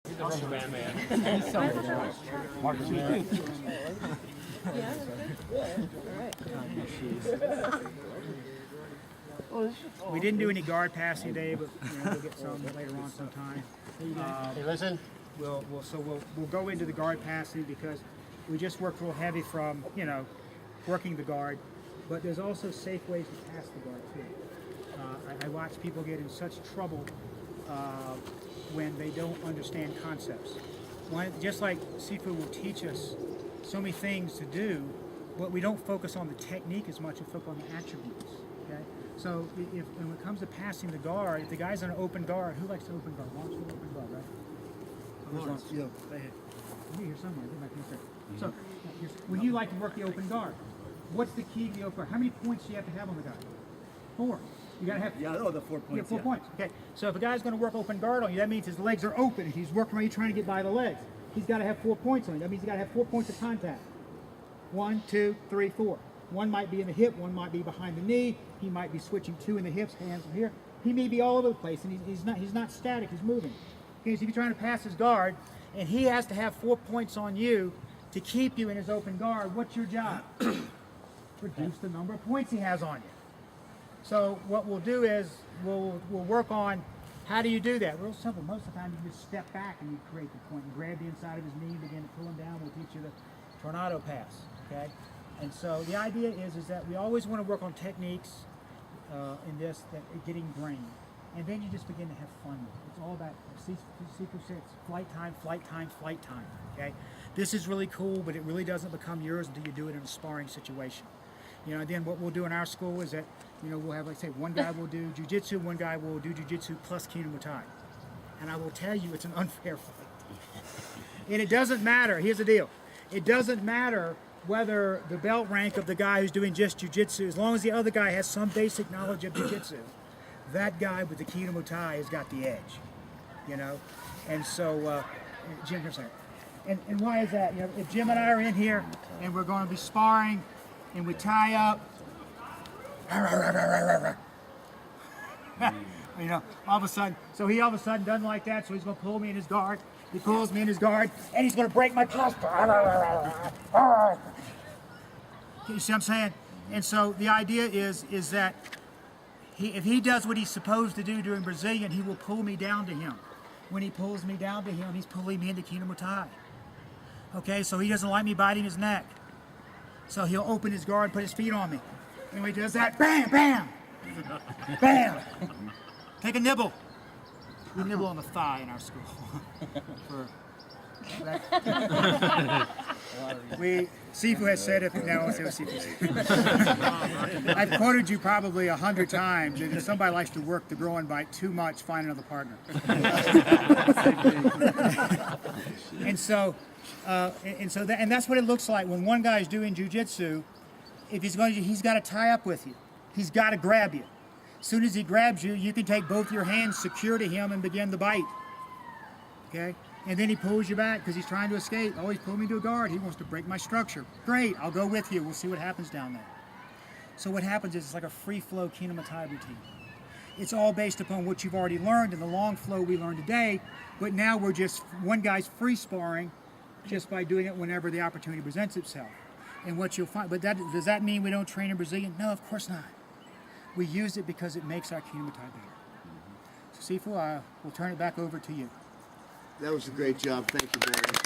He's the rubber band man. Marcus, We didn't do any guard passing today, but we'll get some later on sometime. Hey, listen. We'll go into the guard passing because we just worked real heavy from working the guard, but there's also safe ways to pass the guard too. I watch people get in such trouble when they don't understand concepts. Just like Sifu will teach us so many things to do, but we don't focus on the technique as much, we focus on the attributes. Okay? So when it comes to passing the guard, if the guy's on an open guard, who likes to open guard? Lawrence will open guard, right? Lawrence, yeah. You're here somewhere. So when you like to work the open guard, what's the key to the open guard? How many points do you have to have on the guy? 4. You gotta have. Yeah, I know the 4 points. Yeah, 4 points. Okay. So if a guy's going to work open guard on you, that means his legs are open. If he's working around you trying to get by the legs, he's got to have 4 points on you. That means he's got to have 4 points of contact. 1, 2, 3, 4. One might be in the hip. One might be behind the knee. He might be switching 2 in the hips, hands from here. He may be all over the place, and he's not static. He's moving. Okay. So if you're trying to pass his guard, and he has to have 4 points on you to keep you in his open guard, what's your job? Reduce the number of points he has on you. So what we'll do is we'll work on how do you do that. Real simple. Most of the time you just step back and you create the point. You grab the inside of his knee, begin to pull him down. We'll teach you the tornado pass. Okay. And so the idea is that we always want to work on techniques in this that are getting ingrained, and then you just begin to have fun with it. It's all about Sifu says flight time, flight time, flight time. Okay. This is really cool, but it really doesn't become yours until you do it in a sparring situation. Then what we'll do in our school is that, we'll have, like say, one guy will do jiu-jitsu, one guy will do jiu-jitsu plus Kino-Muay. And I will tell you, it's an unfair fight. And it doesn't matter. Here's the deal. It doesn't matter whether the belt rank of the guy who's doing just jiu-jitsu, as long as the other guy has some basic knowledge of jiu-jitsu, that guy with the Kino-Muay has got the edge, And so, Jim, here's that. And why is that? If Jim and I are in here and we're going to be sparring, and we tie up, all of a sudden, so he all of a sudden doesn't like that, so he's going to pull me in his guard. He pulls me in his guard, and he's going to break my trust. You see what I'm saying? And so the idea is that if he does what he's supposed to do during Brazilian, he will pull me down to him. When he pulls me down to him, he's pulling me into Kino-Muay. Okay, so he doesn't like me biting his neck. So he'll open his guard and put his feet on me. And when he does that, bam, bam, bam. Take a nibble. We nibble on the thigh in our school. Sifu has said it, but now I'll say what Sifu said. I've quoted you probably 100 times, and if somebody likes to work the growing bite too much, find another partner. And that's what it looks like when one guy is doing jiu-jitsu. If he's got to tie up with you. He's got to grab you. As soon as he grabs you, you can take both your hands secure to him and begin the bite. Okay? And then he pulls you back because he's trying to escape. Oh, he's pulling me to a guard. He wants to break my structure. Great, I'll go with you. We'll see what happens down there. So what happens is it's like a free-flow Kino-Muay routine. It's all based upon what you've already learned in the long flow we learned today, but now we're just, one guy's free sparring just by doing it whenever the opportunity presents itself. And what you'll find, but does that mean we don't train in Brazilian? No, of course not. We use it because it makes our Kino-Muay better. So Sifu, we'll turn it back over to you. That was a great job. Thank you very much.